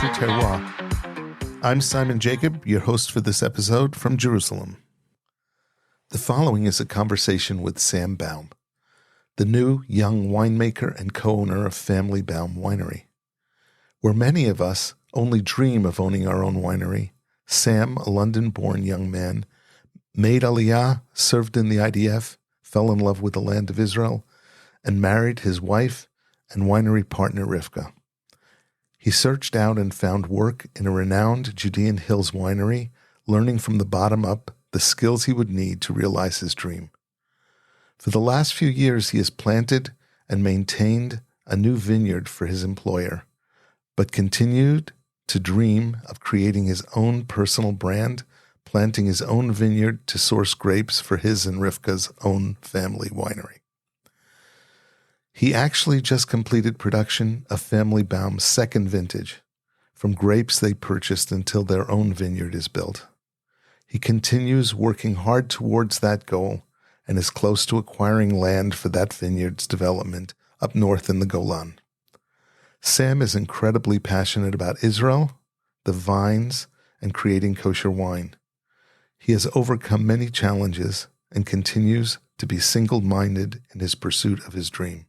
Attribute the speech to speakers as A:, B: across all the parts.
A: Kosher Terroir. I'm Simon Jacob, your host for this episode from Jerusalem. The following is a conversation with Sam Baum, the new young winemaker and co-owner of Family Baum Winery. Where many of us only dream of owning our own winery, Sam, a London-born young man, made Aliyah, served in the IDF, fell in love with the land of Israel, and married his wife and winery partner Rifka. He searched out and found work in a renowned Judean Hills winery, learning from the bottom up the skills he would need to realize his dream. For the last few years, he has planted and maintained a new vineyard for his employer, but continued to dream of creating his own personal brand, planting his own vineyard to source grapes for his and Rifka's own family winery. He actually just completed production of Family Baum's second vintage, from grapes they purchased until their own vineyard is built. He continues working hard towards that goal and is close to acquiring land for that vineyard's development up north in the Golan. Sam is incredibly passionate about Israel, the vines, and creating kosher wine. He has overcome many challenges and continues to be single-minded in his pursuit of his dream.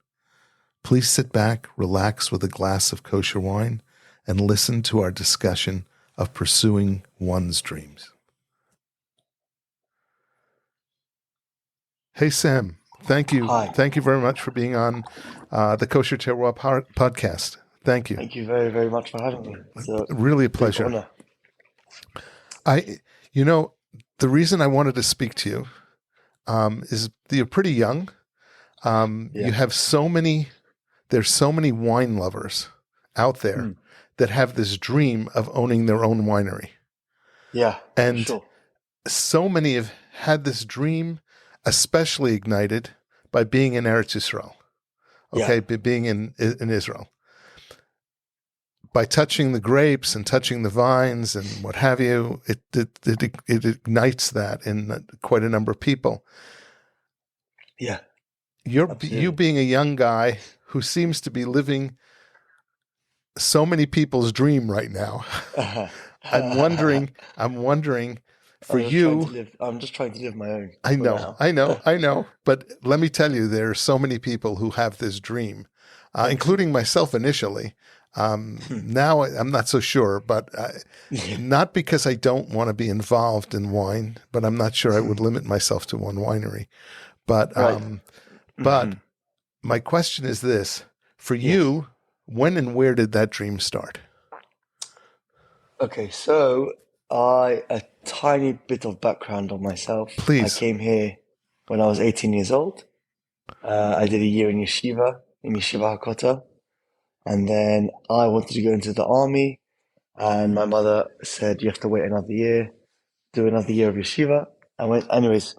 A: Please sit back, relax with a glass of kosher wine, and listen to our discussion of pursuing one's dreams. Hey, Sam. Thank you.
B: Hi.
A: Thank you very much for being on the Kosher Terroir podcast. Thank you.
B: Thank you very, very much for having me. It's
A: Really a
B: big
A: pleasure.
B: honor.
A: The reason I wanted to speak to you is that you're pretty young. You have there's so many wine lovers out there that have this dream of owning their own winery.
B: Yeah,
A: and
B: sure.
A: So many have had this dream, especially ignited by being in Eretz Yisrael. Okay, being in Israel. By touching the grapes and touching the vines and what have you, it ignites that in quite a number of people.
B: Yeah.
A: You being a young guy who seems to be living so many people's dream right now. I'm wondering for you.
B: I'm just trying to live my own.
A: I know. But let me tell you, there are so many people who have this dream, including myself initially. Now I'm not so sure, but not because I don't want to be involved in wine, but I'm not sure I would limit myself to one winery. But my question is this: for you, when and where did that dream start?
B: Okay, so a tiny bit of background on myself.
A: Please.
B: I came here when I was 18 years old. I did a year in Yeshiva Hakota. And then I wanted to go into the army, and my mother said, you have to wait another year, do another year of yeshiva. Anyways,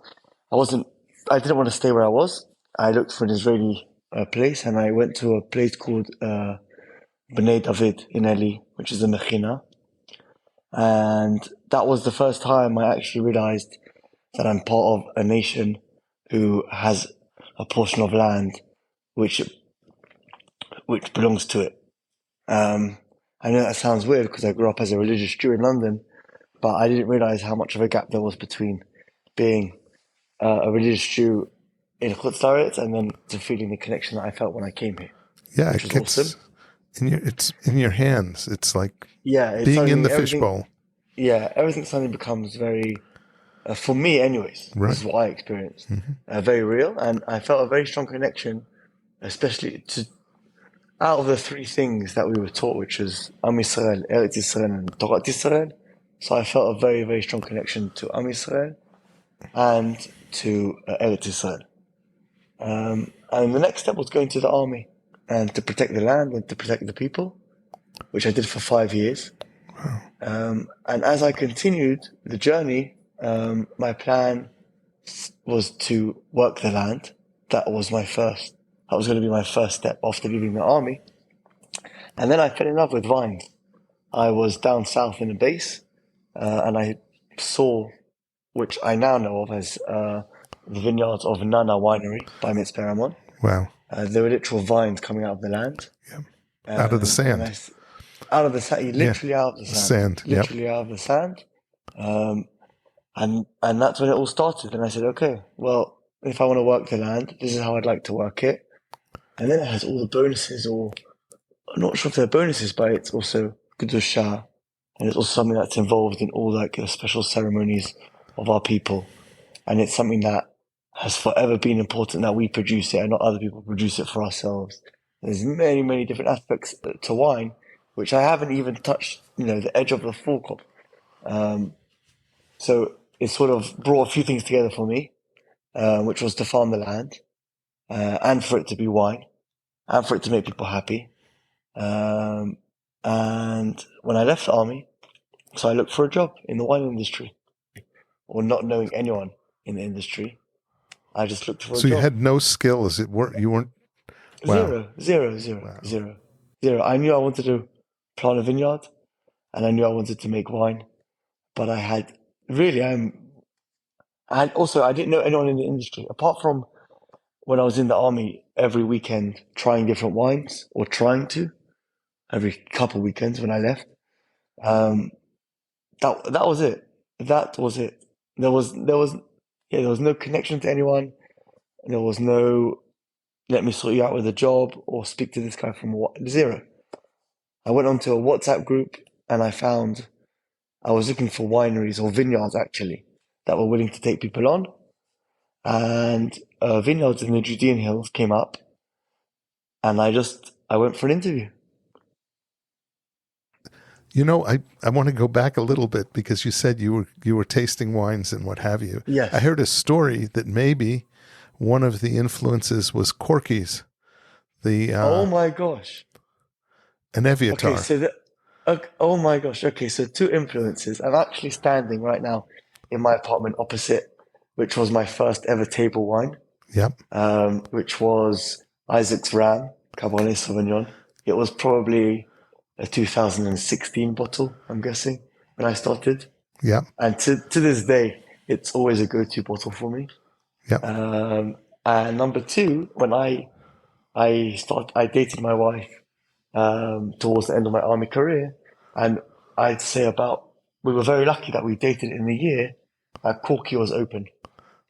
B: I didn't want to stay where I was. I looked for an Israeli place, and I went to a place called Bnei David in Eli, which is a mechina. And that was the first time I actually realized that I'm part of a nation who has a portion of land which belongs to it. I know that sounds weird because I grew up as a religious Jew in London, but I didn't realize how much of a gap there was between being a religious Jew in Chutz La'aretz and then to feeling the connection that I felt when I came here.
A: Yeah,
B: which was awesome.
A: It's in your hands. It's like
B: it's
A: being in the fishbowl.
B: Yeah, everything suddenly becomes very, for me anyways, this is what I experienced, very real. And I felt a very strong connection, especially out of the three things that we were taught, which was Am Yisrael, Eretz Yisrael, and Torat Yisrael. So I felt a very, very strong connection to Am Yisrael and to Eretz Yisrael. And the next step was going to the army and to protect the land and to protect the people, which I did for 5 years. Wow. And as I continued the journey, my plan was to work the land. That was going to be my first step after leaving the army. And then I fell in love with vines. I was down south in a base, and I saw, which I now know of as the vineyards of Nana Winery by Mitzvah Ramon.
A: Wow.
B: There were literal vines coming out of the land.
A: Yeah. Out of the sand.
B: out of the sand, literally out of the sand,
A: Yep.
B: literally out of the sand. And that's when it all started. And I said, okay, well, if I want to work the land, this is how I'd like to work it. And then it has all the bonuses, or I'm not sure if they're bonuses, but it's also kedusha, and it's also something that's involved in all like the special ceremonies of our people. And it's something that has forever been important that we produce it and not other people produce it for ourselves. There's many, many different aspects to wine, which I haven't even touched, the edge of the fork of. So it sort of brought a few things together for me, which was to farm the land, and for it to be wine, and for it to make people happy. And when I left the army, so I looked for a job in the wine industry, or not knowing anyone in the industry. I just looked for a job.
A: So you had no skills. You weren't. Wow.
B: Zero. I knew I wanted to plant a vineyard, and I knew I wanted to make wine, but I didn't know anyone in the industry apart from when I was in the army every weekend trying different wines, or trying to every couple weekends when I left. That was it. That was it. There was no connection to anyone. There was no, let me sort you out with a job or speak to this guy from zero. I went onto a WhatsApp group and I was looking for wineries or vineyards actually that were willing to take people on. And vineyards in the Judean Hills came up, and I went for an interview.
A: I want to go back a little bit because you said you were tasting wines and what have you.
B: Yes.
A: I heard a story that maybe one of the influences was Corky's.
B: Oh my gosh.
A: An Eviatar.
B: Okay, so oh my gosh. Okay, so two influences. I'm actually standing right now in my apartment opposite, which was my first ever table wine.
A: Yep.
B: Which was Isaac's Ram Cabernet Sauvignon. It was probably a 2016 bottle, I'm guessing, when I started.
A: Yeah.
B: And to this day, it's always a go-to bottle for me.
A: Yeah.
B: And number two, when I dated my wife towards the end of my army career, and I'd say we were very lucky that we dated in the year that Corky was open.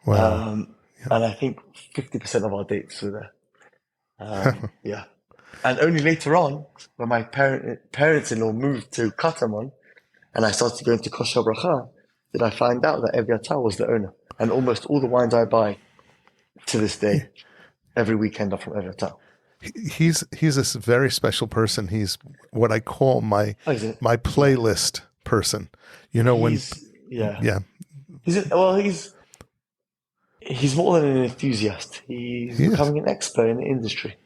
A: Wow.
B: And I think 50% of our dates were there. Yeah. And only later on, when my parents-in-law moved to Katamon, and I started going to Kosher Bracha, did I find out that Eviatar was the owner. And almost all the wines I buy to this day, every weekend, are from Eviatar.
A: He's a very special person. He's what I call my playlist person.
B: He's more than an enthusiast. He's becoming an expert in the industry.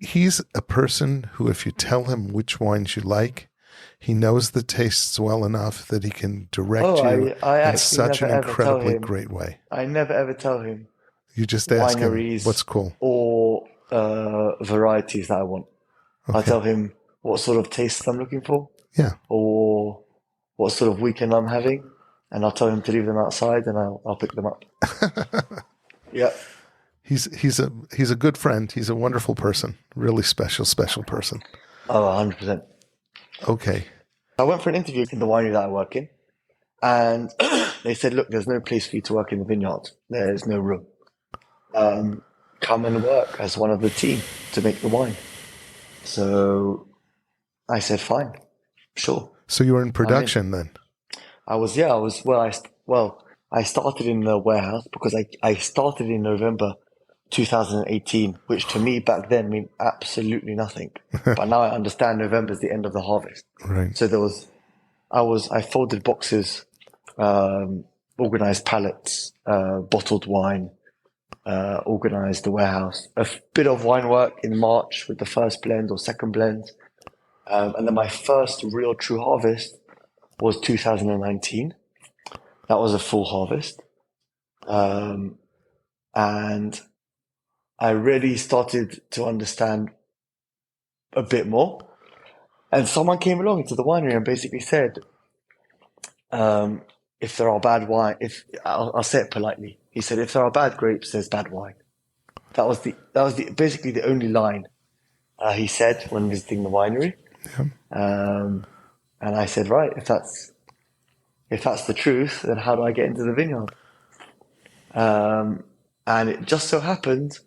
A: He's a person who, if you tell him which wines you like, he knows the tastes well enough that he can direct you in such an incredibly great way.
B: I never ever tell him.
A: You just ask him what's cool
B: or varieties that I want. Okay. I tell him what sort of tastes I'm looking for.
A: Yeah.
B: Or what sort of weekend I'm having, and I'll tell him to leave them outside, and I'll pick them up. Yeah.
A: He's a good friend. He's a wonderful person. Really special person.
B: Oh, 100%.
A: Okay.
B: I went for an interview in the winery that I work in, and they said, look, there's no place for you to work in the vineyard. There's no room. Come and work as one of the team to make the wine. So I said, fine, sure.
A: So you were in production then?
B: I started in the warehouse because I started in November 2018, which to me back then meant absolutely nothing. But now I understand November is the end of the harvest.
A: Right.
B: So I folded boxes, organized pallets, bottled wine, organized the warehouse, a bit of wine work in March with the first blend or second blend. And then my first real true harvest was 2019. That was a full harvest. And I really started to understand a bit more. And someone came along into the winery and basically said, if there are bad wine, I'll say it politely. He said, if there are bad grapes, there's bad wine. That was basically the only line He said when visiting the winery. And I said, right, if that's the truth, then how do I get into the vineyard? And it just so happened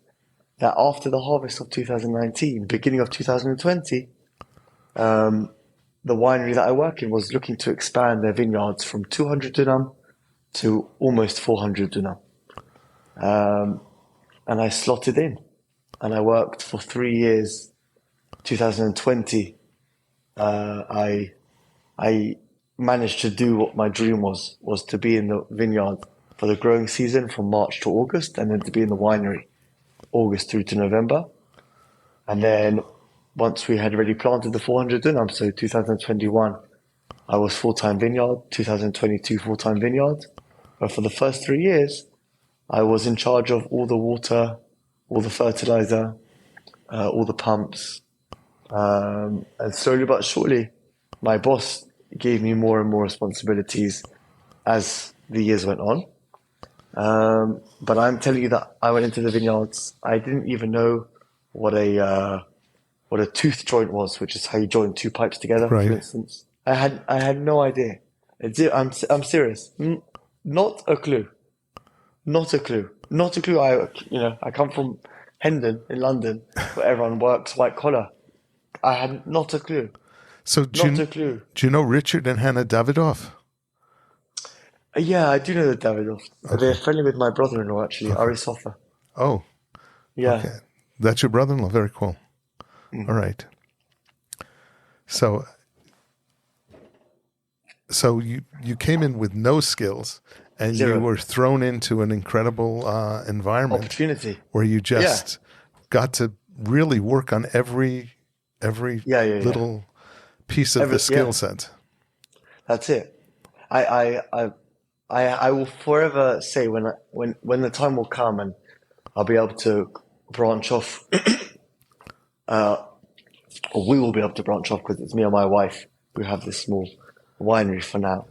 B: that after the harvest of 2019, beginning of 2020, the winery that I work in was looking to expand their vineyards from 200 dunam to almost 400 dunam. And I slotted in, and I worked for 3 years. 2020, I managed to do what my dream was to be in the vineyard for the growing season from March to August, and then to be in the winery August through to November. And then once we had already planted the 400 dunam, so 2021, I was full-time vineyard, 2022 full-time vineyard. But for the first 3 years, I was in charge of all the water, all the fertilizer, all the pumps. And slowly but surely, my boss gave me more and more responsibilities as the years went on. But I'm telling you that I went into the vineyards. I didn't even know what a tooth joint was, which is how you join two pipes together,
A: Right.
B: for instance. I had no idea. I'm serious. Not a clue. Not a clue. Not a clue. I come from Hendon in London, where everyone works white collar. I had not a clue.
A: So
B: Not a clue.
A: do you know Richard and Hannah Davidoff?
B: Yeah, I do know the Davidoff.
A: Okay.
B: They're friendly with my brother-in-law, actually, Ari Sofa.
A: Oh,
B: Yeah.
A: okay. That's your brother-in-law. Very cool. All right. So you came in with no skills, and
B: Zero.
A: you were thrown into an incredible environment
B: Opportunity.
A: where you just got to really work on every little piece of the skill set.
B: That's it. I will forever say when the time will come and I'll be able to branch off, or we will be able to branch off because it's me and my wife who have this small winery for now.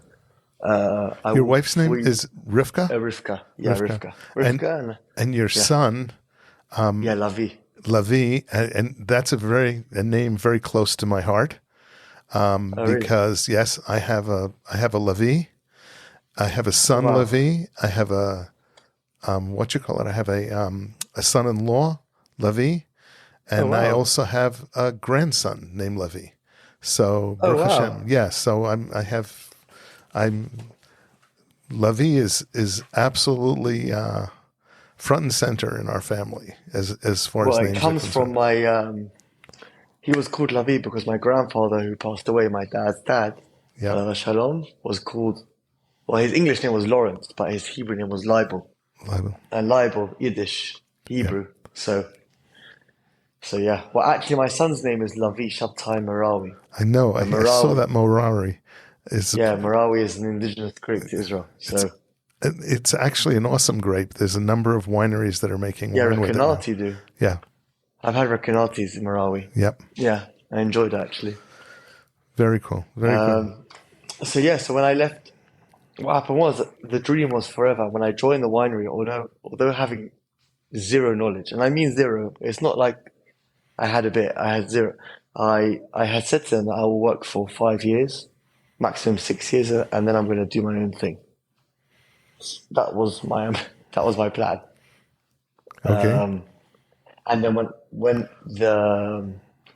A: Your wife's name is Rifka?
B: Rifka. Yeah, Rifka. Rifka
A: and your son,
B: Lavi.
A: Lavi, and that's a name very close to my heart. Because
B: really?
A: yes, I have a Lavi. I have a son,
B: Wow.
A: Lavi. I have a I have a son-in-law, Lavi, and I also have a grandson named Lavi. So Baruch Hashem, yes. So Lavi is absolutely front and center in our family as far as names
B: it comes
A: are
B: from my. He was called Lavi because my grandfather, who passed away, my dad's dad, Shalom, was called. Well, his English name was Lawrence, but his Hebrew name was Leibel. And Leibel, Yiddish, Hebrew. Yeah. So yeah. Well, actually, my son's name is Lavi Shabtai Marawi.
A: I know. I saw that Marawi.
B: Marawi is an indigenous grape to Israel. So
A: it's actually an awesome grape. There's a number of wineries that are making wine with it.
B: Yeah, Recanati do.
A: Yeah.
B: I've had Recanatis in Marawi.
A: Yep.
B: Yeah, I enjoyed it actually.
A: Very cool. Very cool.
B: So when I left, what happened was the dream was forever. When I joined the winery, although having zero knowledge, and I mean zero, it's not like I had a bit. I had zero. I had said to them that I will work for 5 years, maximum 6 years, and then I'm going to do my own thing. That was my plan.
A: Okay.
B: And then when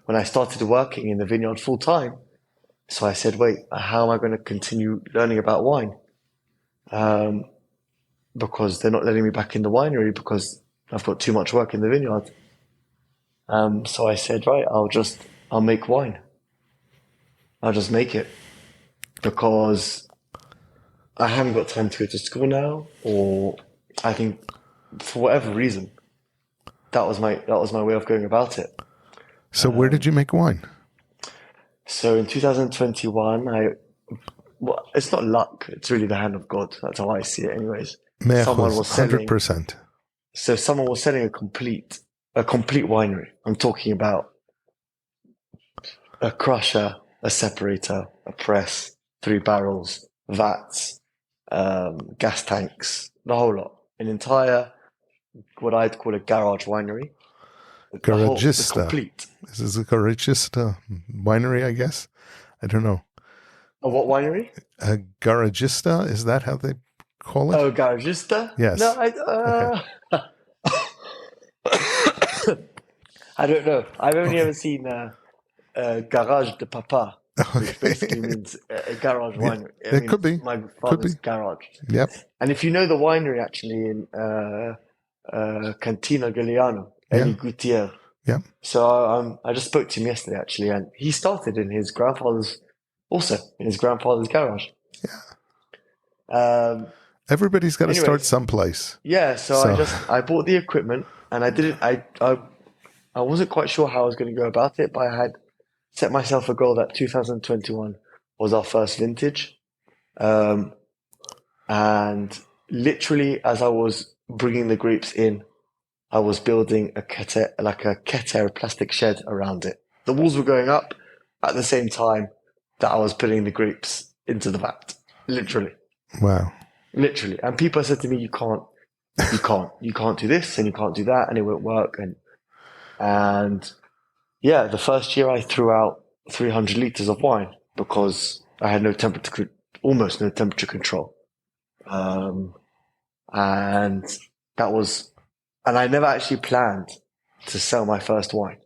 B: I started working in the vineyard full time, so I said, wait, how am I going to continue learning about wine? Because they're not letting me back in the winery because I've got too much work in the vineyard. So I said, right, I'll make wine. I'll just make it because I haven't got time to go to school now, or I think for whatever reason, that was my way of going about it.
A: So where did you make wine?
B: So in 2021, it's not luck. It's really the hand of God. That's how I see it anyways.
A: Someone was selling 100%.
B: So someone was selling a complete winery. I'm talking about a crusher, a separator, a press, 3 barrels, vats, gas tanks, the whole lot. An entire, what I'd call a garage winery. the complete.
A: This is a Garagista winery, I guess. I don't know.
B: What winery?
A: Garagista, is that how they call it?
B: Oh, Garagista?
A: Yes.
B: No,
A: Okay.
B: I don't know. I've only ever seen Garage de Papa, which basically means a garage winery.
A: It could be.
B: My father's garage.
A: Yep.
B: And if you know the winery actually in Cantina Galliano, Eli Gutierrez.
A: Yeah.
B: So I just spoke to him yesterday actually, and he started in his grandfather's garage.
A: Yeah. Everybody's got to start someplace.
B: Yeah. So I bought the equipment, and I wasn't quite sure how I was going to go about it, but I had set myself a goal that 2021 was our first vintage. And literally as I was bringing the grapes in, I was building a keter plastic shed around it. The walls were going up at the same time that I was putting the grapes into the vat. Literally.
A: Wow.
B: Literally. And people said to me, you can't do this and you can't do that and it won't work. And yeah, the first year I threw out 300 liters of wine because I had almost no temperature control. And I never actually planned to sell my first wine.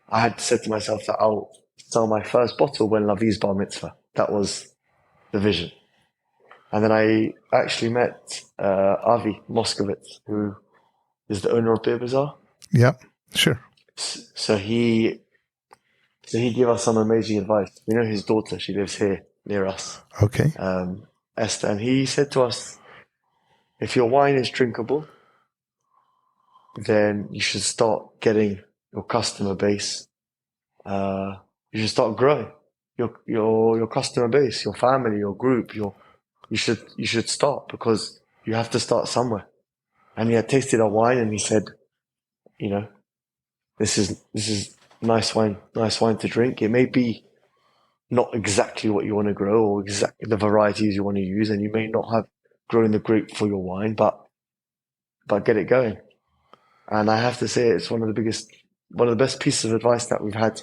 B: I had said to myself that I'll sell my first bottle when Lavi's bar mitzvah. That was the vision. And then I actually met Avi Moskovitz, who is the owner of Beer Bazaar.
A: Yeah, sure.
B: So he gave us some amazing advice. We know his daughter; she lives here near us.
A: Okay.
B: Esther, and he said to us, if your wine is drinkable, then you should start getting your customer base. You should start growing your customer base, your family, your group. You should start because you have to start somewhere. And he had tasted our wine, and he said, this is nice wine to drink. It may be not exactly what you want to grow or exactly the varieties you want to use, and you may not have grown the grape for your wine, but get it going. And I have to say it's one of the best pieces of advice that we've had,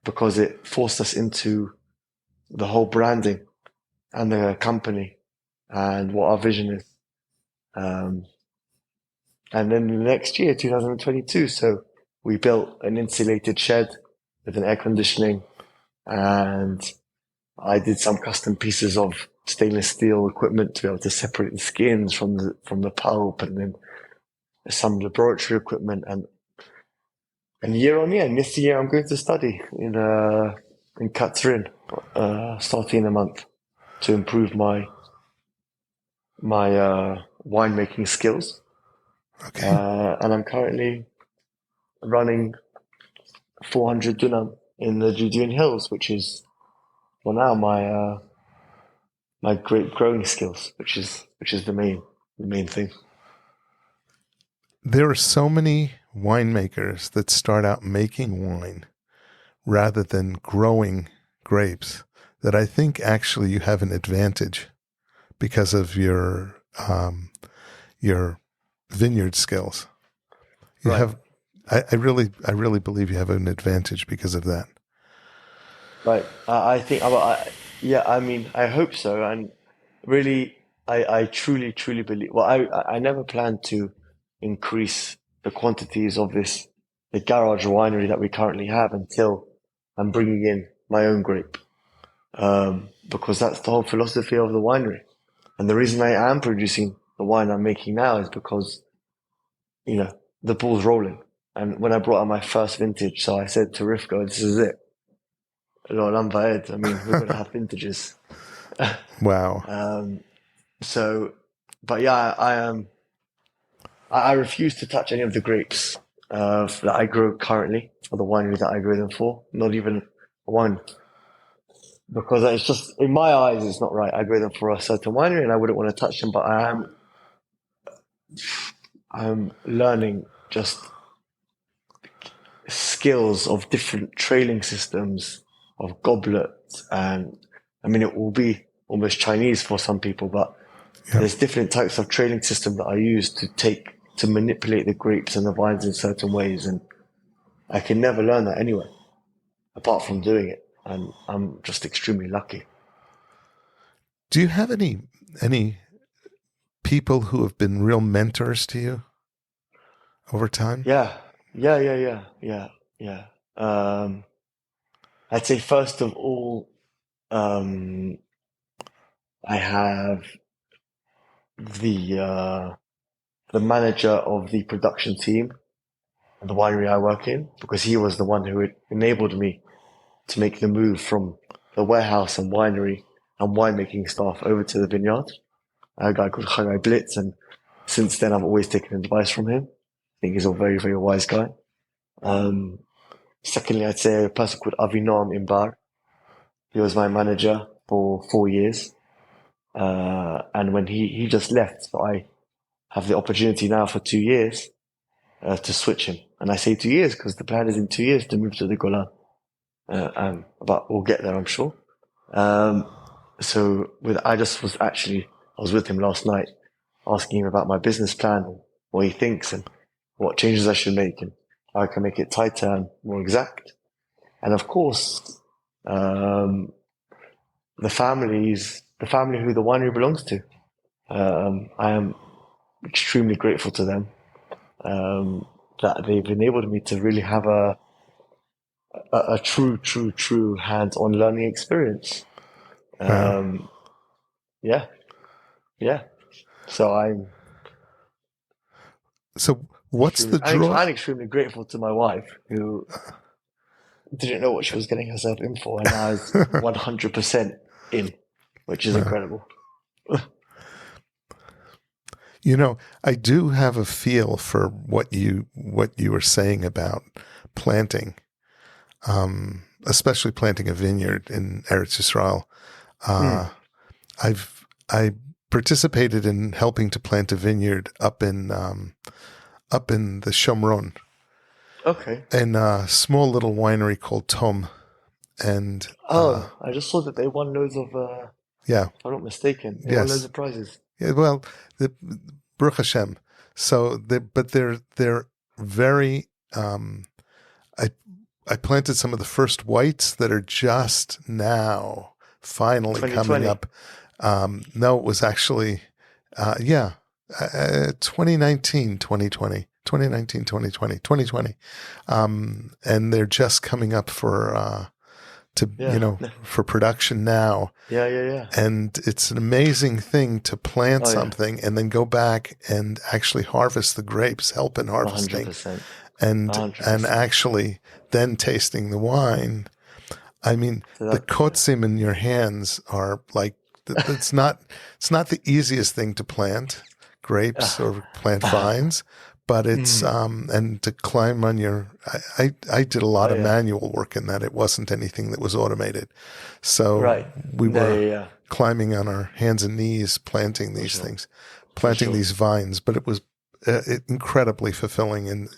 B: because it forced us into the whole branding and the company and what our vision is. And then the next year, 2022, so we built an insulated shed with an air conditioning, and I did some custom pieces of stainless steel equipment to be able to separate the skins from the pulp, and then some laboratory equipment, and year on year. And this year I'm going to study in Catherine, starting in a month, to improve my winemaking skills.
A: Okay.
B: And I'm currently running 400 dunam in the Judean Hills, which is for now my grape growing skills, which is the main thing.
A: There are so many winemakers that start out making wine rather than growing grapes that I think actually you have an advantage because of your vineyard skills. You have, I really believe you have an advantage because of that.
B: Right. I think, I mean, I hope so. And really, I truly believe, I never planned to increase the quantities of the garage winery that we currently have until I'm bringing in my own grape. Because that's the whole philosophy of the winery. And the reason I am producing the wine I'm making now is because, the ball's rolling. And when I brought out my first vintage, so I said to Rifka, this is it. I mean, we're going to have vintages.
A: Wow.
B: But yeah, I refuse to touch any of the grapes that I grow currently, or the winery that I grow them for, not even one. Because it's just, in my eyes, it's not right. I grow them for a certain winery and I wouldn't want to touch them, but I'm learning just skills of different trailing systems, of goblets, and it will be almost Chinese for some people, but there's different types of trailing system that I use to manipulate the grapes and the vines in certain ways, and I can never learn that anyway, apart from doing it. And I'm just extremely lucky.
A: Do you have any people who have been real mentors to you over time?
B: Yeah, yeah. I'd say first of all, um, I have the the manager of the production team at the winery I work in, because he was the one who enabled me to make the move from the warehouse and winery and winemaking staff over to the vineyard. A guy called Chagai Blitz, and since then I've always taken advice from him. I think he's a very, very wise guy. Um, Secondly, I'd say a person called Avinom Imbar. He was my manager for 4 years. And when he just left, so I have the opportunity now for 2 years to switch him. And I say 2 years because the plan is in 2 years to move to the Golan. But we'll get there, I'm sure. I was with him last night, asking him about my business plan and what he thinks and what changes I should make and how I can make it tighter and more exact. And of course, the family who the winery belongs to. I am extremely grateful to them that they've enabled me to really have a true hands-on learning experience. Yeah, yeah. So
A: What's the draw?
B: I'm extremely grateful to my wife who didn't know what she was getting herself in for, and now is 100% in, which is incredible.
A: I do have a feel for what you were saying about planting, especially planting a vineyard in Eretz Yisrael. I participated in helping to plant a vineyard up in the Shomron.
B: Okay.
A: In a small little winery called Tom. And
B: I just saw that they won loads of
A: yeah.
B: If I'm not mistaken. They won loads of prizes.
A: Yeah, well, Baruch Hashem. So they're very I planted some of the first whites that are just now finally coming up. No, it was actually 2019, 2020. 2019, 2020, 2020. And they're just coming up for for production now.
B: Yeah.
A: And it's an amazing thing to plant something and then go back and actually harvest the grapes, help in harvesting.
B: 100%.
A: And actually then tasting the wine. I mean, the kotzim in your hands are like, it's not the easiest thing to plant grapes or plant vines. But it's and to climb on I did a lot of manual work in that. It wasn't anything that was automated. So we were climbing on our hands and knees, planting these things, planting these vines. But it was incredibly fulfilling, and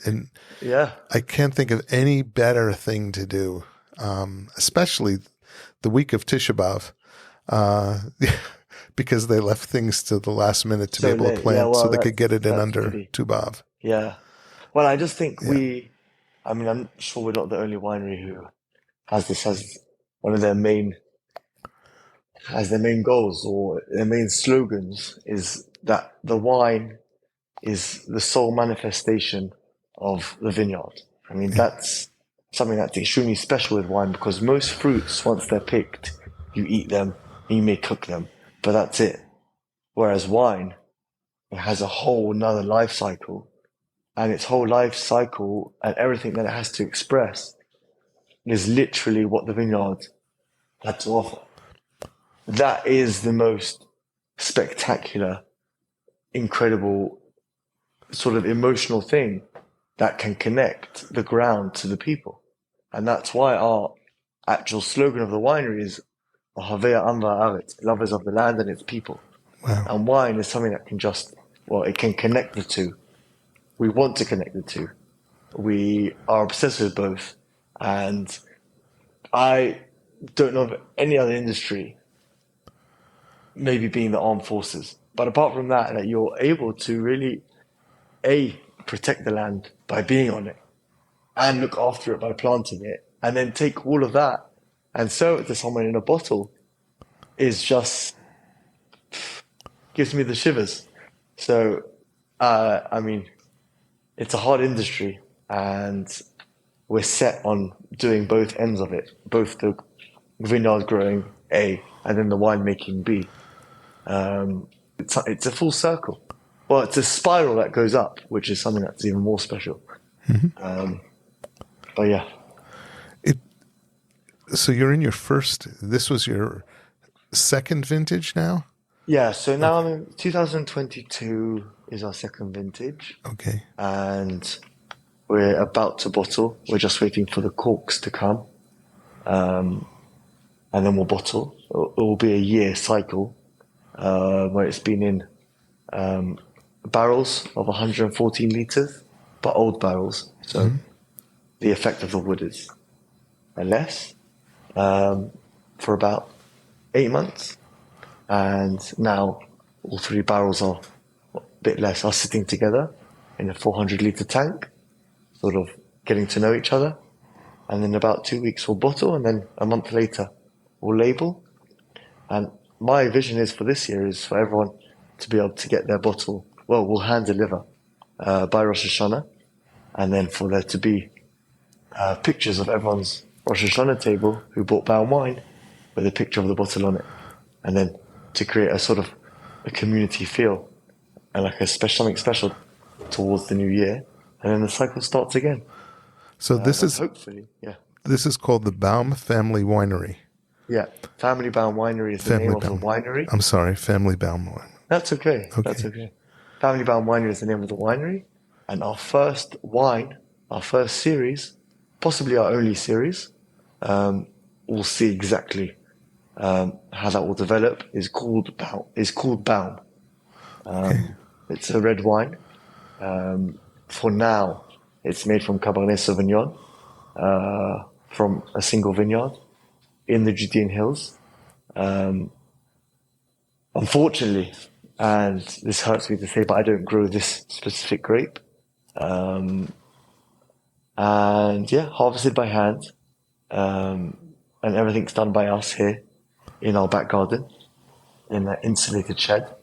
A: I can't think of any better thing to do, especially the week of Tisha B'Av. Because they left things to the last minute to be able to plant so they could get it in under Tu B'Av.
B: Yeah. Well, I just think I'm sure we're not the only winery who has this as one of their main goals or their main slogans, is that the wine is the sole manifestation of the vineyard. I mean, that's something that's extremely special with wine, because most fruits, once they're picked, you eat them and you may cook them, but that's it. Whereas wine, it has a whole nother life cycle. And its whole life cycle and everything that it has to express is literally what the vineyard had to offer. That is the most spectacular, incredible, sort of emotional thing that can connect the ground to the people. And that's why our actual slogan of the winery is Ohavei Am Va'aretz, lovers of the land and its people.
A: Wow.
B: And wine is something that can it can connect the two. We want to connect the two. We are obsessed with both. And I don't know of any other industry, maybe being the armed forces, but apart from that you're able to really, protect the land by being on it. and look after it by planting it, and then take all of that and serve it to someone in a bottle is just gives me the shivers. So, I mean, it's a hard industry, and we're set on doing both ends of it, both the vineyard growing A and then the winemaking B. It's a full circle. Well, it's a spiral that goes up, which is something that's even more special. But yeah.
A: So you're in your this was your second vintage now?
B: Yeah, so now I'm in 2022 is our second vintage.
A: Okay.
B: And we're about to bottle. We're just waiting for the corks to come. And then we'll bottle. It will be a year cycle where it's been in barrels of 114 litres, but old barrels. So the effect of the wood is less for about 8 months. And now all three barrels are a bit less, are sitting together in a 400-litre tank, sort of getting to know each other. And in about 2 weeks we'll bottle, and then a month later we'll label. And my vision is for this year is for everyone to be able to get their bottle. Well, we'll hand deliver by Rosh Hashanah, and then for there to be pictures of everyone's Rosh Hashanah table who bought Baum wine with a picture of the bottle on it, and then to create a sort of a community feel and like something special towards the new year, and then the cycle starts again.
A: So this is
B: hopefully, yeah.
A: This is called the Baum Family Winery.
B: Yeah, Family Baum Winery is the name of the winery.
A: I'm sorry, Family Baum Winery.
B: That's okay. That's okay. Family Baum Winery is the name of the winery, and our first wine, our first series, possibly our only series, we'll see exactly how that will develop. Is called Baum. It's a red wine. For now, it's made from Cabernet Sauvignon, from a single vineyard in the Judean Hills. Unfortunately, and this hurts me to say, but I don't grow this specific grape. And yeah, harvested by hand. And everything's done by us here in our back garden in an insulated shed.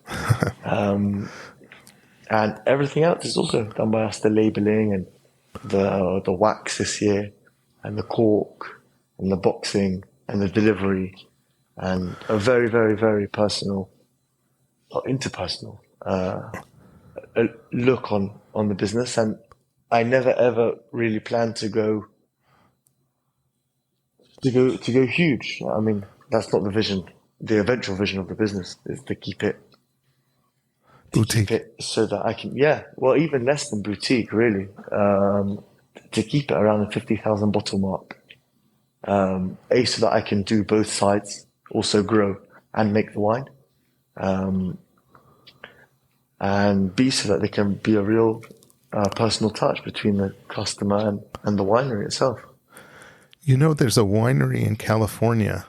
B: And everything else is also done by us, the labeling and the wax this year, and the cork and the boxing and the delivery, and a very, very, very personal, or interpersonal look on the business. And I never ever really planned to go huge. I mean, that's not the vision. The eventual vision of the business is to keep it
A: boutique,
B: so that I can, even less than boutique, really. To keep it around the 50,000 bottle mark. So that I can do both sides, also grow and make the wine. And B, so that there can be a real personal touch between the customer and the winery itself.
A: You know, there's a winery in California,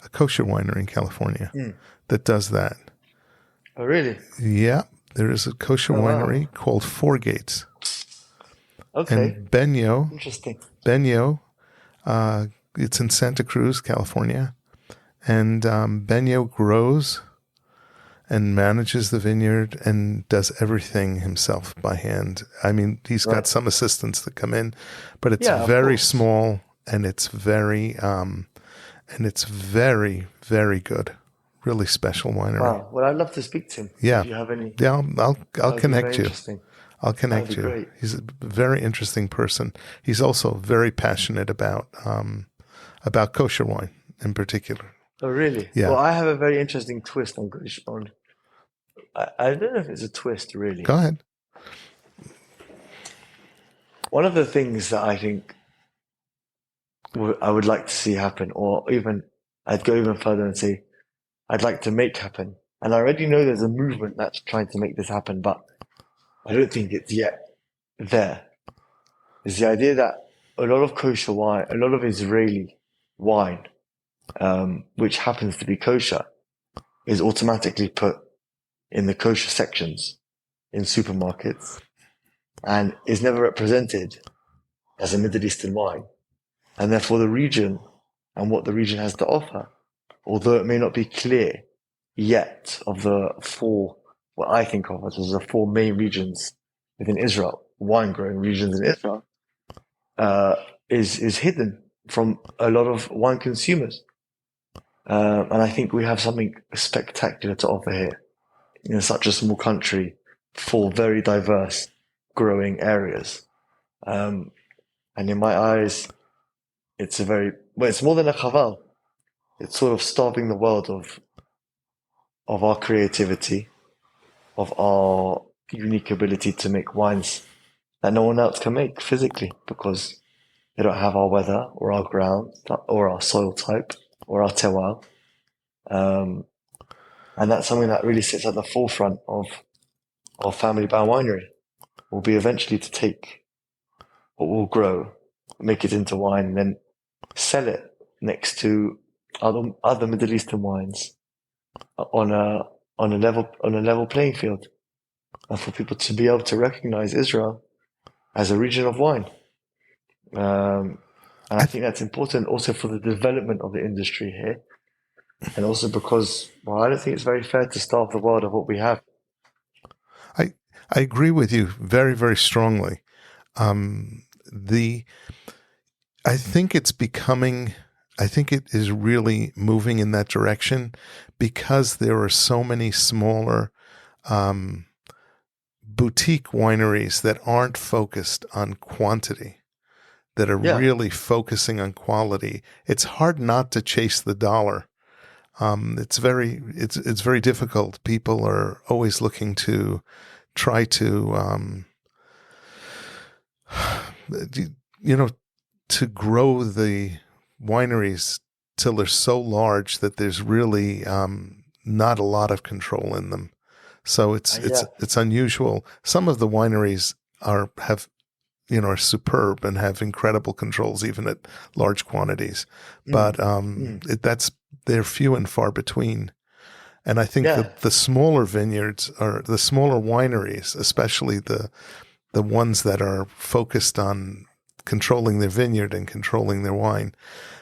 A: a kosher winery in California that does that.
B: Oh, really?
A: Yeah, there is a kosher winery called Four Gates.
B: Okay.
A: And Benyo.
B: Interesting.
A: Benyo, it's in Santa Cruz, California. And Benyo grows and manages the vineyard and does everything himself by hand. I mean, he's got some assistants that come in, but it's very small, and it's very, very good. Really special winery.
B: Wow. Well, I'd love to speak to him.
A: Yeah.
B: If you have any.
A: Yeah, I'll connect you. I'll connect you.
B: Great.
A: He's a very interesting person. He's also very passionate about kosher wine in particular.
B: Oh, really?
A: Yeah.
B: Well, I have a very interesting twist on kosher wine. I don't know if it's a twist, really.
A: Go ahead.
B: One of the things that I think I would like to see happen, or even I'd go even further and say I'd like to make happen. And I already know there's a movement that's trying to make this happen, but I don't think it's yet there. Is the idea that a lot of kosher wine, a lot of Israeli wine, which happens to be kosher, is automatically put in the kosher sections in supermarkets and is never represented as a Middle Eastern wine. And therefore the region and what the region has to offer, although it may not be clear yet of the four, what I think of as the four main regions within Israel, wine growing regions in Israel, is hidden from a lot of wine consumers. And I think we have something spectacular to offer here in such a small country, for very diverse growing areas. And in my eyes, it's it's more than a chaval. It's sort of starving the world of our creativity, of our unique ability to make wines that no one else can make physically, because they don't have our weather or our ground or our soil type or our terroir. And that's something that really sits at the forefront of our Family Baum Winery. Will be eventually to take what we'll grow, make it into wine, and then sell it next to other Middle Eastern wines on a level playing field, and for people to be able to recognize Israel as a region of wine. And I think that's important also for the development of the industry here, and also because, well, I don't think it's very fair to starve the world of what we have.
A: I agree with you very, very strongly. I think it is really moving in that direction, because there are so many smaller boutique wineries that aren't focused on quantity, that are really focusing on quality. It's hard not to chase the dollar. It's very difficult. People are always looking to try to to grow the wineries till they're so large that there's really not a lot of control in them. So it's unusual. Some of the wineries are superb and have incredible controls even at large quantities, but they're few and far between. And I think that the smaller vineyards, or the smaller wineries, especially the ones that are focused on controlling their vineyard and controlling their wine,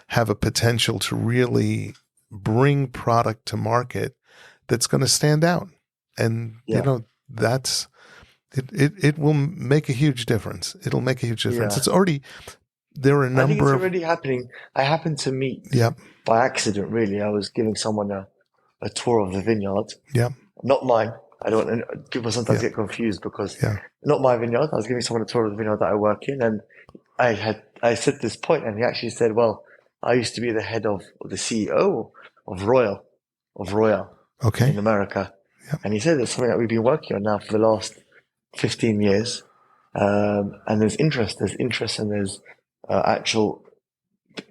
A: have a potential to really bring product to market that's going to stand out. And, that's, it will make a huge difference. It'll make a huge difference.
B: Yeah.
A: It's already, there are a number
B: I think it's already happening. I happened to meet, by accident really, I was giving someone a tour of the vineyard.
A: Yeah.
B: Not mine. I don't, people sometimes get confused because not my vineyard. I was giving someone a tour of the vineyard that I work in, and I said this point, and he actually said, well, I used to be the head of the CEO of Royal in America. Yeah. And he said it's something that we've been working on now for the last 15 years. And there's interest and there's actual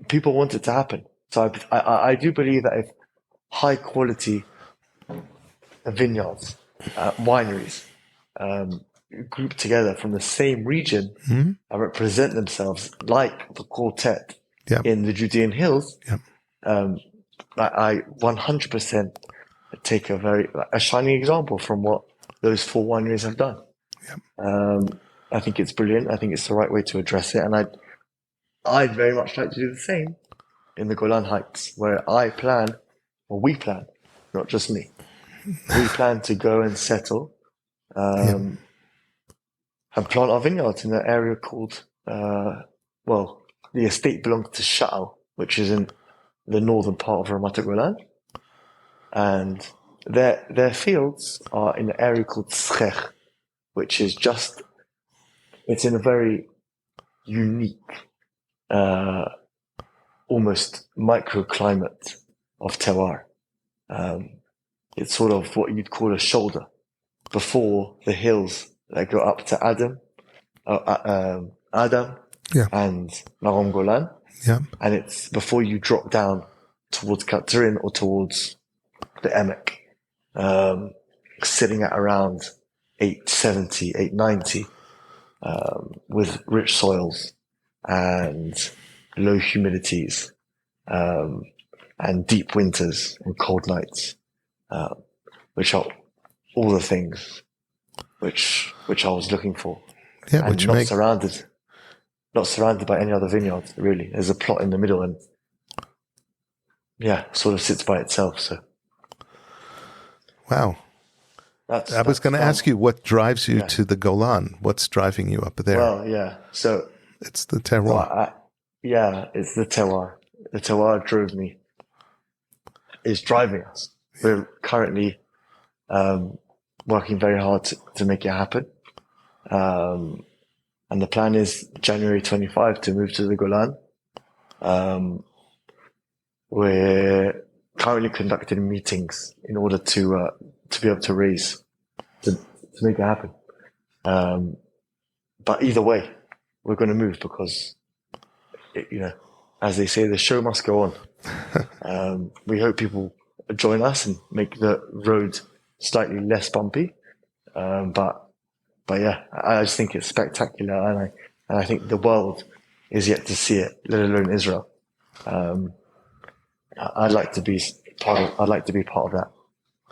B: people want it to happen. So I do believe that if high quality vineyards, wineries, group together from the same region and represent themselves like the quartet in the Judean Hills, I 100% take a shining example from what those four wineries have done. I think it's brilliant. I think it's the right way to address it, and I'd very much like to do the same in the Golan Heights, where we plan, not just me. We plan to go and settle and plant our vineyards in an area called, the estate belongs to Sha'al, which is in the northern part of Ramat Golan. And their fields are in an area called Schech, which is it's in a very unique, almost microclimate of terroir. It's sort of what you'd call a shoulder before the hills that go up to Adam and Marom Golan. Yeah. And it's before you drop down towards Katrin or towards the Emek, sitting at around 870, 890, with rich soils and low humidities, and deep winters and cold nights, which are all the things which I was looking for. Yeah, and not surrounded not surrounded by any other vineyards, really. There's a plot in the middle and sort of sits by itself. So,
A: wow. I was going to ask you what drives you to the Golan. What's driving you up there?
B: Well, so
A: it's the terroir.
B: It's the terroir. The terroir drove me. Is driving us. We're currently working very hard to make it happen. And the plan is January 25 to move to the Golan. We're currently conducting meetings in order to be able to raise, to make it happen. But either way, we're going to move because, as they say, the show must go on. We hope people join us and make the road slightly less bumpy. But yeah, I just think it's spectacular, and I think the world is yet to see it, let alone Israel. I'd like to be part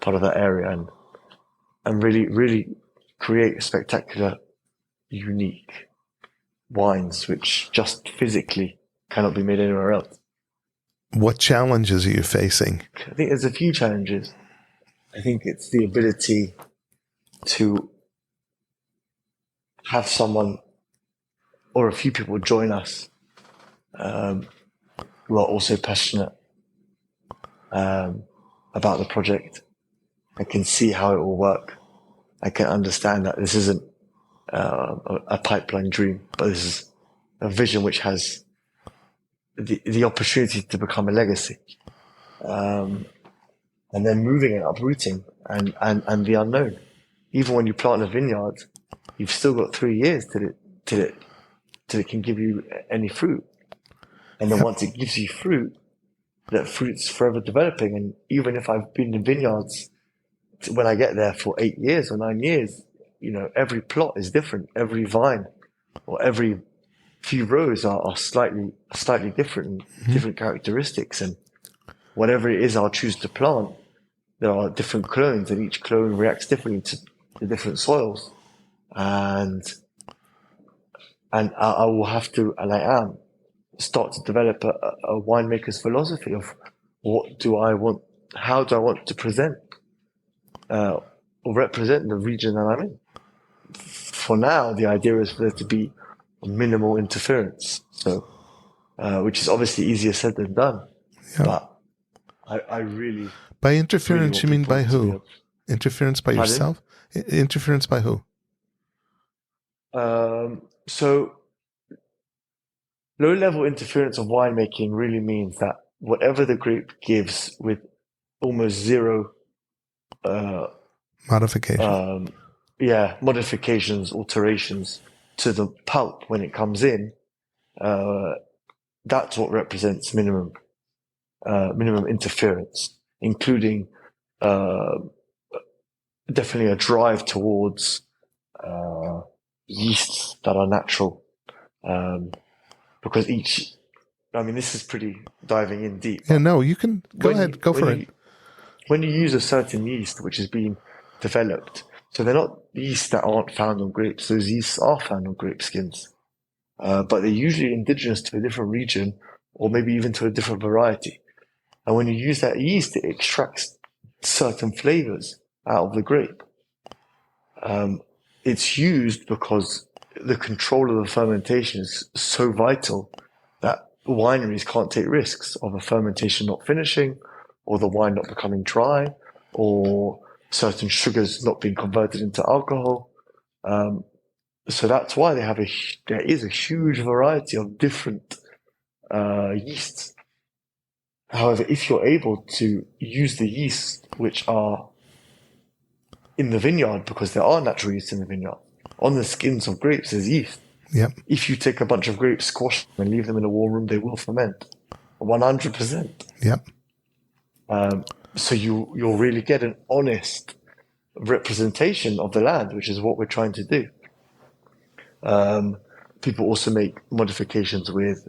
B: of that area, and really create spectacular, unique wines which just physically cannot be made anywhere else.
A: What challenges are you facing?
B: I think there's a few challenges. I think it's the ability to have someone or a few people join us who are also passionate about the project. I can see how it will work. I can understand that this isn't a pipeline dream, but this is a vision which has the opportunity to become a legacy. And then moving and uprooting and the unknown. Even when you plant a vineyard, you've still got 3 years till it can give you any fruit. And then once it gives you fruit, that fruit's forever developing. And even if I've been in vineyards when I get there for 8 years or 9 years, every plot is different. Every vine or every few rows are slightly different, different characteristics. And whatever it is I'll choose to plant, there are different clones, and each clone reacts differently to different soils. And I will have to, and I am, start to develop a winemaker's philosophy of how do I want to present or represent the region that I'm in. For now, the idea is for there to be minimal interference, so which is obviously easier said than done. Yeah. But I really...
A: By interference, you mean by who? Interference by yourself? Interference by who?
B: So low-level interference of winemaking really means that whatever the grape gives with almost zero
A: modification.
B: Modifications, alterations to the pulp when it comes in, that's what represents minimum interference, including definitely a drive towards yeasts that are natural, because this is pretty diving in deep.
A: Yeah, no, you can go ahead, go for it.
B: When you use a certain yeast which is being developed, so they're not yeasts that aren't found on grapes. Those yeasts are found on grape skins, but they're usually indigenous to a different region or maybe even to a different variety. And when you use that yeast, it extracts certain flavors out of the grape. It's used because the control of the fermentation is so vital that wineries can't take risks of a fermentation not finishing, or the wine not becoming dry, or certain sugars not being converted into alcohol. So that's why there is a huge variety of different yeasts. However, if you're able to use the yeasts which are in the vineyard, because there are natural yeasts in the vineyard, on the skins of grapes there's yeast.
A: Yep.
B: If you take a bunch of grapes, squash them, and leave them in a warm room, they will ferment 100%.
A: Yep.
B: So you'll really get an honest representation of the land, which is what we're trying to do. People also make modifications with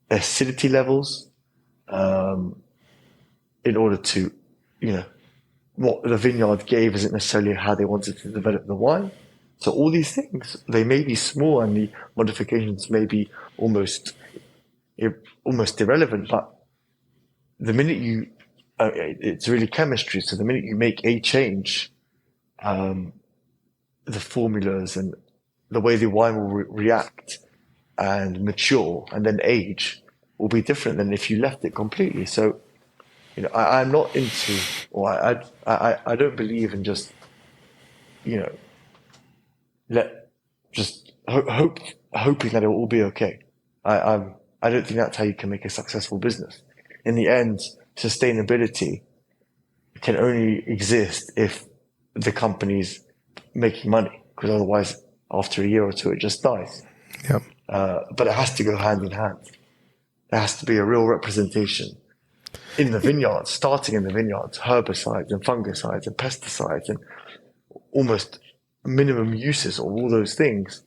B: acidity levels in order to, what the vineyard gave isn't necessarily how they wanted to develop the wine. So all these things, they may be small and the modifications may be almost irrelevant, but the minute it's really chemistry. So the minute you make a change, the formulas and the way the wine will react and mature and then age will be different than if you left it completely. So, I'm not into, or I don't believe in just, hoping that it will all be okay. I don't think that's how you can make a successful business. In the end, sustainability can only exist if the company's making money, because otherwise, after a year or two, it just dies.
A: Yep.
B: But it has to go hand in hand. There has to be a real representation in the vineyards, starting in the vineyards, herbicides and fungicides and pesticides and almost minimum uses of all those things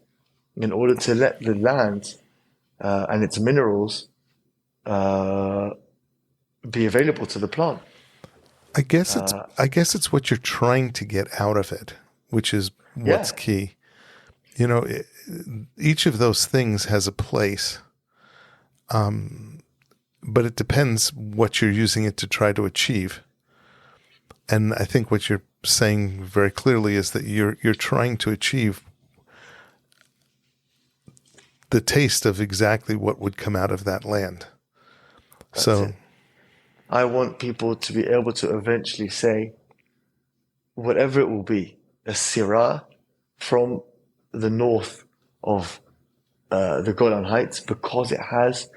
B: in order to let the land and its minerals be available to the plant.
A: I guess it's what you're trying to get out of it, which is what's key. Each of those things has a place, but it depends what you're using it to try to achieve. And I think what you're saying very clearly is that you're trying to achieve the taste of exactly what would come out of that land.
B: That's it. I want people to be able to eventually say, whatever it will be, a Syrah from the north of the Golan Heights, because it has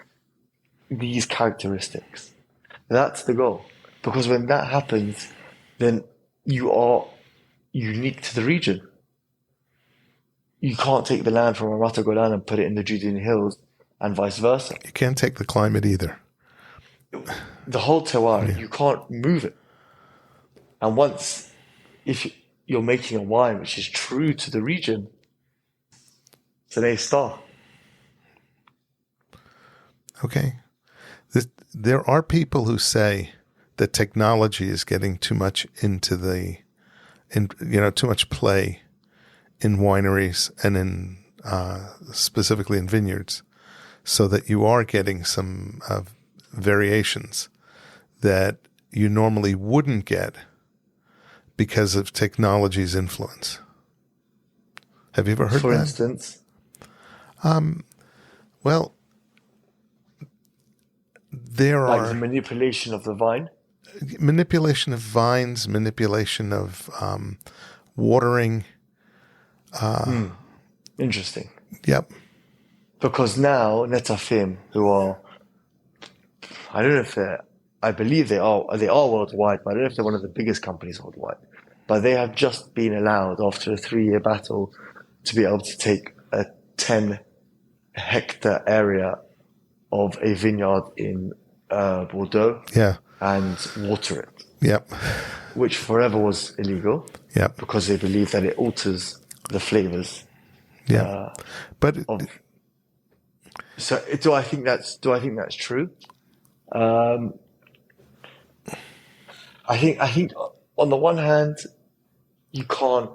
B: these characteristics. That's the goal. Because when that happens, then you are unique to the region. You can't take the land from Ramat Golan and put it in the Judean Hills and vice versa.
A: You can't take the climate either.
B: The whole terroir, you can't move it. And if you're making a wine which is true to the region, it's an A-star.
A: Okay. There are people who say that technology is getting too much too much play in wineries and in specifically in vineyards, so that you are getting some variations that you normally wouldn't get because of technology's influence. Have you ever heard that?
B: For instance?
A: Well, there are...
B: Like the manipulation of the vine?
A: Manipulation of vines, manipulation of watering.
B: Interesting.
A: Yep.
B: Because now Netafim, who are, I don't know if I believe they are worldwide, but I don't know if they're one of the biggest companies worldwide. But they have just been allowed, after a 3-year battle, to be able to take a 10-hectare area of a vineyard in Bordeaux and water it.
A: Yep.
B: Which forever was illegal.
A: Yep.
B: Because they believe that it alters the flavors.
A: Yeah.
B: So do I think that's true? I think on the one hand, you can't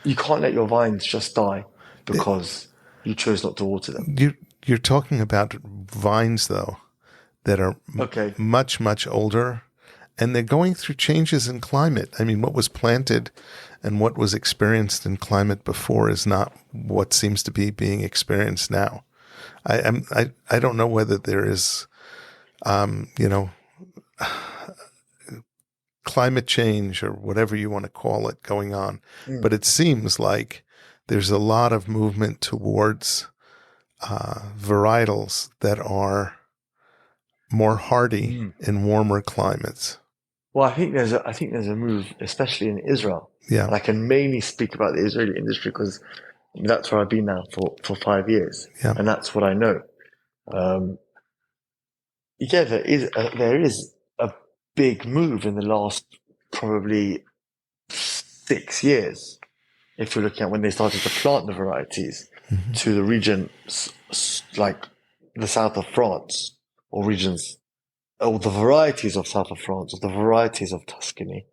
B: let your vines just die because you chose not to water them.
A: You're talking about vines, though, that are much, much older, and they're going through changes in climate. I mean, what was planted and what was experienced in climate before is not what seems to be being experienced now. I don't know whether there is, climate change or whatever you want to call it going on, but it seems like there's a lot of movement towards varietals that are more hardy in warmer climates.
B: Well, I think there's a move, especially in Israel.
A: Yeah.
B: And I can mainly speak about the Israeli industry because that's where I've been now for 5 years.
A: Yeah.
B: And that's what I know. There is a big move in the last probably 6 years. If you're looking at when they started to plant the varieties to the region like the south of France or regions, or the varieties of south of France or the varieties of Tuscany,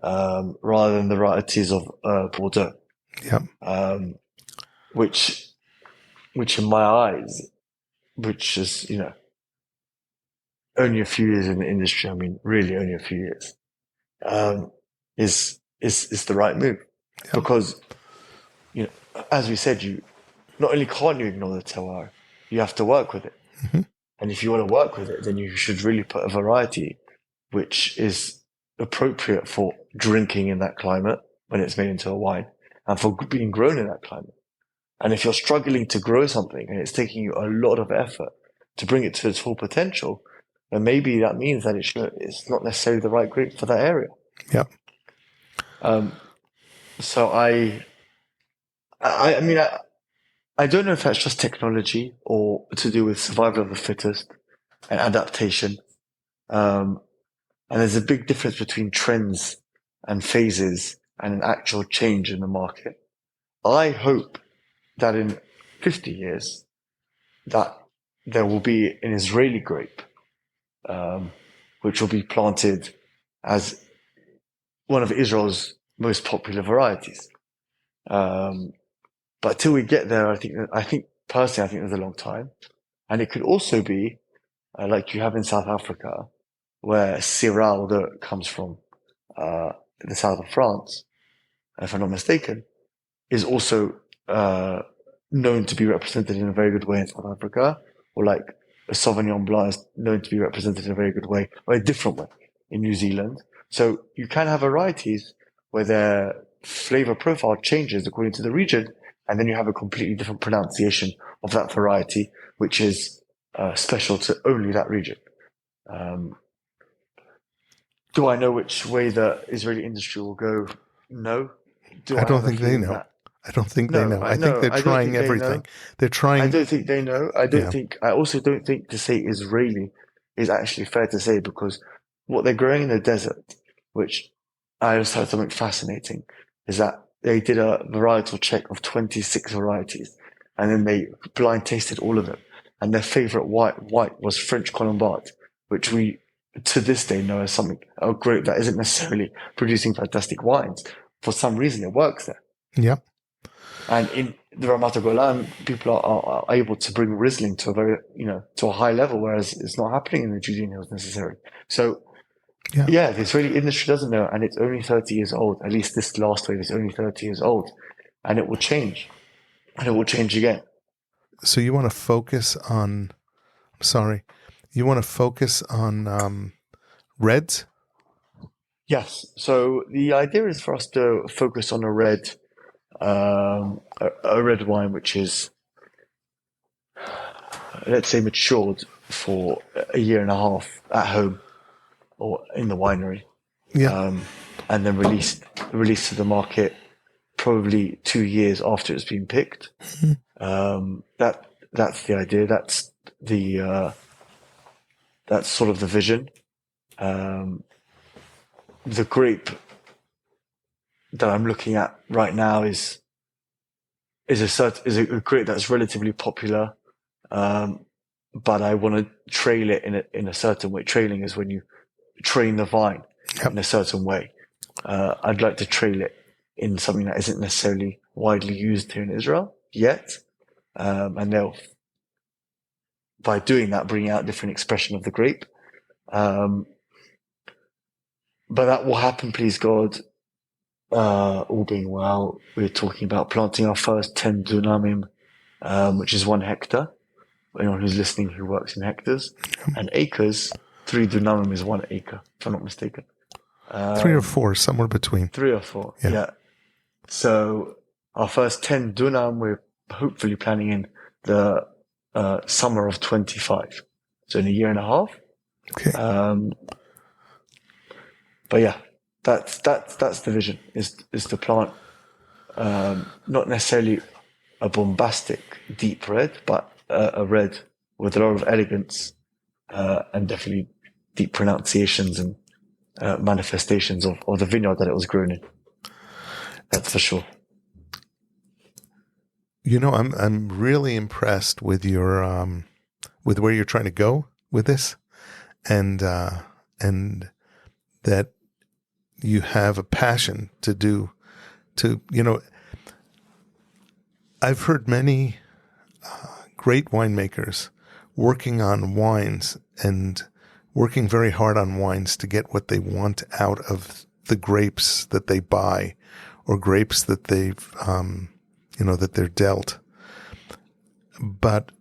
B: rather than the varieties of Bordeaux.
A: Yeah.
B: Which in my eyes, which is, only a few years in the industry, I mean, really only a few years, is the right move.
A: Yeah.
B: Because, as we said, you not only can't you ignore the terroir, you have to work with it.
A: Mm-hmm.
B: And if you want to work with it, then you should really put a variety which is appropriate for drinking in that climate when it's made into a wine and for being grown in that climate. And if you're struggling to grow something and it's taking you a lot of effort to bring it to its full potential, then maybe that means that it's not necessarily the right grape for that area.
A: Yeah.
B: So I mean, I don't know if that's just technology or to do with survival of the fittest and adaptation. And there's a big difference between trends and phases and an actual change in the market. I hope that in 50 years that there will be an Israeli grape, which will be planted as one of Israel's most popular varieties. But till we get there, I think personally, there's a long time. And it could also be like you have in South Africa, where Syrah, although it comes from the south of France, if I'm not mistaken, is also known to be represented in a very good way in South Africa, or like a Sauvignon Blanc is known to be represented in a very good way, or a different way in New Zealand. So you can have varieties where their flavor profile changes according to the region, and then you have a completely different pronunciation of that variety, which is special to only that region. Do I know which way the Israeli industry will go? No.
A: I don't think they know. I don't think they know. I think they're trying everything. They're trying.
B: I don't think they know. I also don't think to say Israeli is actually fair to say, because what they're growing in the desert, which I just heard something fascinating, is that they did a varietal check of 26 varieties and then they blind tasted all of them. And their favorite white was French Colombard, which we to this day know as a grape that isn't necessarily producing fantastic wines. For some reason, it works there.
A: Yeah.
B: And in the Ramat Golan, people are able to bring Riesling to a high level, whereas it's not happening in the Judean Hills necessarily. So, yeah, the Israeli industry doesn't know, and it's only 30 years old. At least this last wave is only 30 years old, and it will change, and it will change again.
A: So you want to focus on? You want to focus on reds?
B: Yes. So the idea is for us to focus on a red wine which is, let's say, matured for a year and a half at home or in the winery, and then released to the market probably 2 years after it's been picked. That's the idea. That's sort of the vision. The grape that I'm looking at right now is a grape that's relatively popular, but I want to trail it in a certain way. Trailing is when you train the vine in a certain way. I'd like to trail it in something that isn't necessarily widely used here in Israel yet, and they'll, by doing that, bring out different expression of the grape. But that will happen, please God. All being well, we're talking about planting our first 10 dunamim, which is 1 hectare. Anyone who's listening who works in hectares, and acres, 3 dunamim is 1 acre, if I'm not mistaken.
A: 3 or 4, somewhere between.
B: 3 or 4, yeah. So our first 10 dunam, we're hopefully planning in the summer of 25. So in a year and a half.
A: Okay.
B: But yeah, that's the vision, is to plant not necessarily a bombastic deep red, but a red with a lot of elegance and definitely deep pronunciations and manifestations of the vineyard that it was grown in. That's for sure.
A: I'm really impressed with your with where you're trying to go with this, and that you have a passion to I've heard many great winemakers working on wines and working very hard on wines to get what they want out of the grapes that they buy or grapes that they've, that they're dealt. But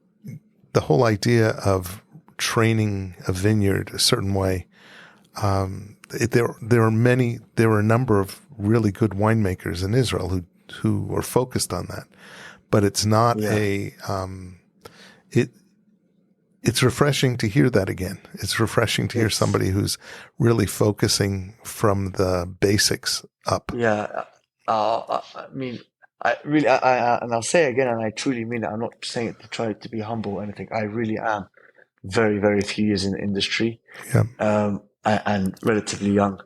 A: the whole idea of training a vineyard a certain way, there are a number of really good winemakers in Israel who are focused on that, but it's not it's refreshing to hear that again. It's refreshing to hear somebody who's really focusing from the basics up.
B: Yeah. I mean, and I'll say it again, and I truly mean it. I'm not saying it to try to be humble or anything. I really am very, very few years in the industry, and relatively young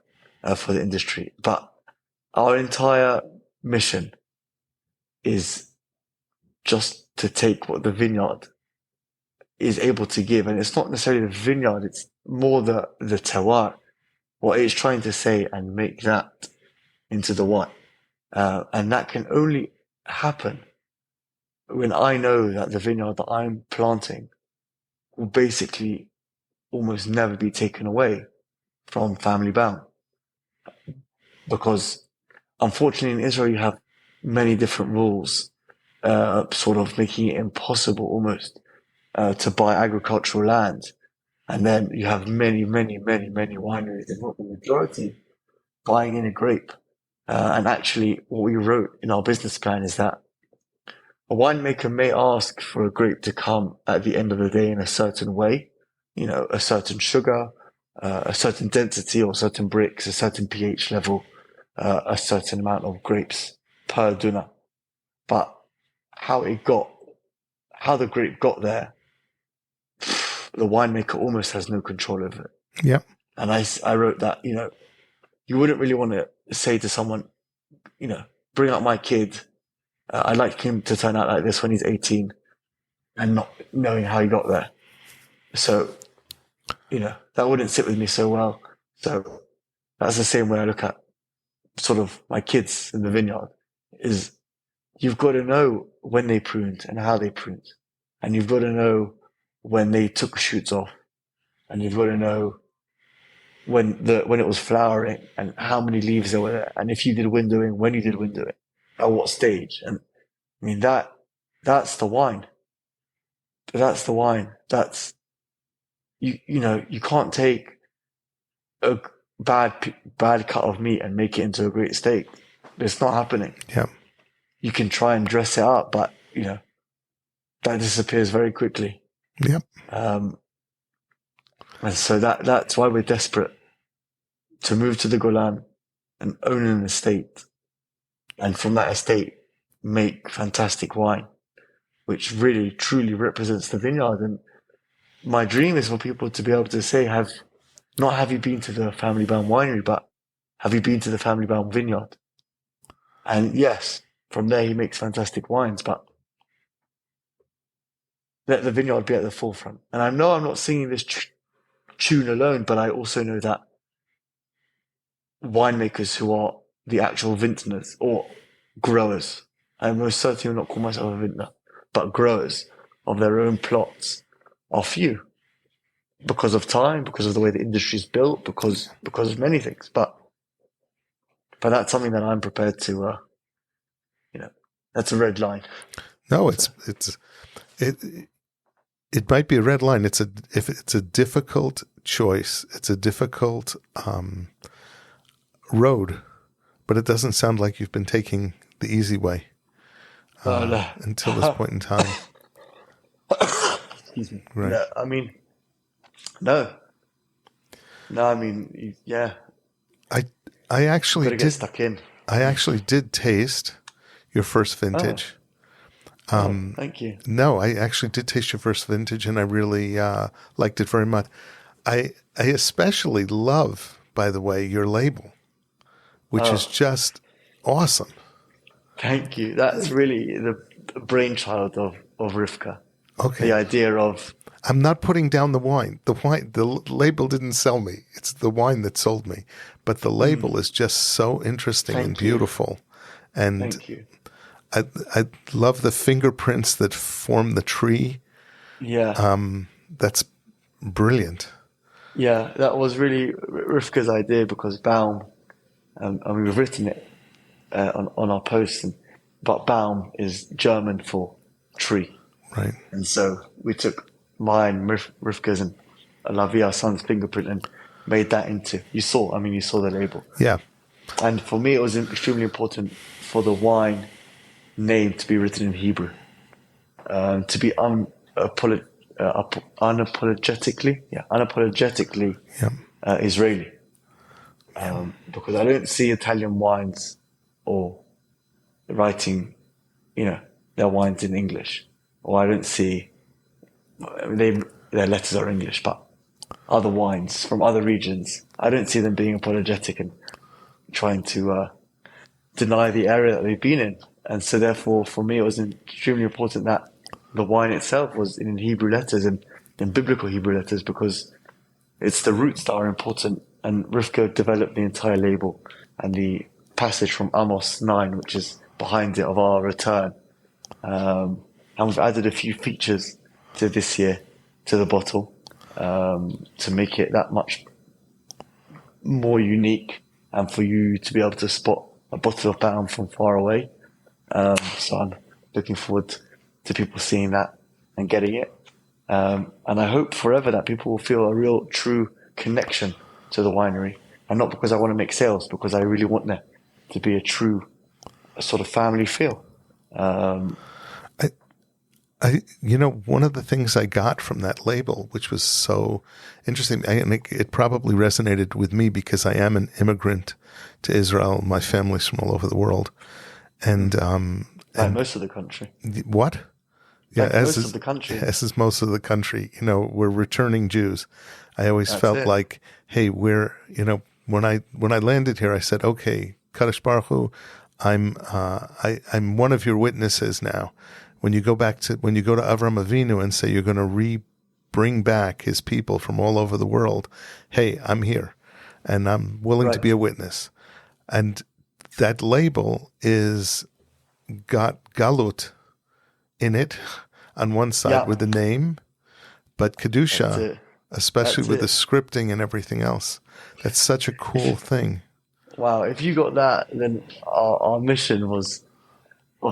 B: for the industry. But our entire mission is just to take what the vineyard is able to give. And it's not necessarily the vineyard, it's more the terroir, what it's trying to say, and make that into the wine. And that can only happen when I know that the vineyard that I'm planting will basically almost never be taken away from Family Baum. Because unfortunately in Israel you have many different rules, sort of making it impossible almost to buy agricultural land. And then you have many, many, many, many wineries, if not the majority, buying in a grape. And actually what we wrote in our business plan is that a winemaker may ask for a grape to come at the end of the day in a certain way, a certain sugar, a certain density or certain bricks, a certain pH level, a certain amount of grapes per dunner. But how the grape got there, the winemaker almost has no control over it.
A: Yeah.
B: And I wrote that, you wouldn't really want to say to someone, bring up my kid. I'd like him to turn out like this when he's 18 and not knowing how he got there. So, that wouldn't sit with me so well. So that's the same way I look at sort of my kids in the vineyard is you've got to know when they pruned and how they pruned. And you've got to know when they took shoots off, and you've got to know when it was flowering and how many leaves there were there, and if you did windowing, when you did windowing, at what stage. And I mean that's the wine. That's the wine. That's you can't take a bad cut of meat and make it into a great steak. It's not happening.
A: Yeah.
B: You can try and dress it up, but that disappears very quickly.
A: Yep.
B: And so that's why we're desperate to move to the Golan and own an estate. And from that estate, make fantastic wine, which really, truly represents the vineyard. And my dream is for people to be able to say, have you been to the Family Baum Winery, but have you been to the Family Baum Vineyard? And yes, from there he makes fantastic wines, but let the vineyard be at the forefront. And I know I'm not singing this tune alone, but I also know that winemakers who are the actual vintners or growers, I most certainly will not call myself a vintner, but growers of their own plots are few because of time, because of the way the industry is built, because of many things. But that's something that I'm prepared to, that's a red line.
A: No, it might be a red line. If it's a difficult choice, it's a difficult road, but it doesn't sound like you've been taking the easy way until this point in time.
B: Excuse me.
A: Right.
B: No, I mean, no. Yeah.
A: I actually
B: did get stuck in.
A: I actually did taste your first vintage.
B: Thank you.
A: No, I actually did taste your first vintage, and I really liked it very much. I especially love, by the way, your label, which is just awesome.
B: Thank you. That's really the brainchild of Rifka.
A: Okay.
B: The idea of...
A: I'm not putting down the wine. The label didn't sell me. It's the wine that sold me. But the label is just so interesting and beautiful. And
B: thank you.
A: I love the fingerprints that form the tree.
B: Yeah.
A: That's brilliant.
B: Yeah, that was really Rifka's idea because Baum, and we've written it on our post, but Baum is German for tree.
A: Right.
B: And so we took mine, Rifka's, and Aliyah, our son's fingerprint, and made that into, you saw the label.
A: Yeah.
B: And for me, it was extremely important for the wine name to be written in Hebrew, to be unapologetically Israeli. Because I don't see Italian wines or writing, their wines in English, or I don't see their letters are English, but other wines from other regions, I don't see them being apologetic and trying to deny the area that they've been in. And so therefore, for me, it was extremely important that the wine itself was in Hebrew letters and in biblical Hebrew letters, because it's the roots that are important. And Rifka developed the entire label and the passage from Amos 9, which is behind it, of our return. And we've added a few features to this year to the bottle to make it that much more unique and for you to be able to spot a bottle of Baum from far away. So I'm looking forward to people seeing that and getting it. And I hope forever that people will feel a real true connection to the winery, and not because I want to make sales, because I really want there to be a true sort of family feel.
A: One of the things I got from that label, which was so interesting, and it probably resonated with me because I am an immigrant to Israel. My family's from all over the world. And
B: most of the country.
A: What? Yeah,
B: most of the country.
A: As is most of the country. We're returning Jews. I always felt like, hey, when I landed here, I said, okay, Kadosh Baruch Hu, I'm one of your witnesses now. When you go to Avram Avinu and say you're going to bring back his people from all over the world, hey, I'm here, and I'm willing to be a witness. And that label got Galut in it on one side with the name, but Kedusha, especially with the scripting and everything else. That's such a cool thing.
B: Wow, if you got that, then our mission of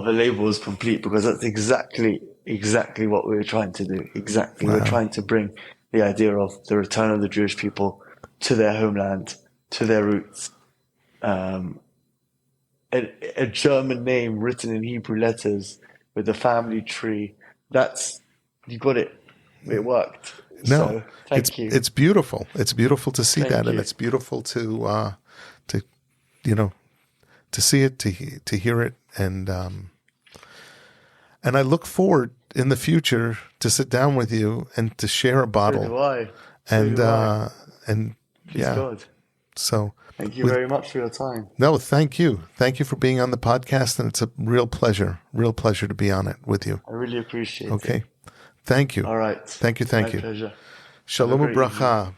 B: the label was complete, because that's exactly what we were trying to do. Exactly. Wow. We were trying to bring the idea of the return of the Jewish people to their homeland, to their roots. A German name written in Hebrew letters with a family tree. You got it. It worked.
A: No,
B: so, thank you.
A: It's beautiful. It's beautiful to see that, and it's beautiful to see it, to hear it, and I look forward in the future to sit down with you and to share a bottle.
B: So do I.
A: And yeah.
B: God.
A: So
B: thank you very much for your time.
A: No, thank you. Thank you for being on the podcast, and it's a real pleasure to be on it with you.
B: I really appreciate it.
A: Okay. Thank you.
B: All right.
A: Thank you.
B: My pleasure.
A: Shalom u'bracha.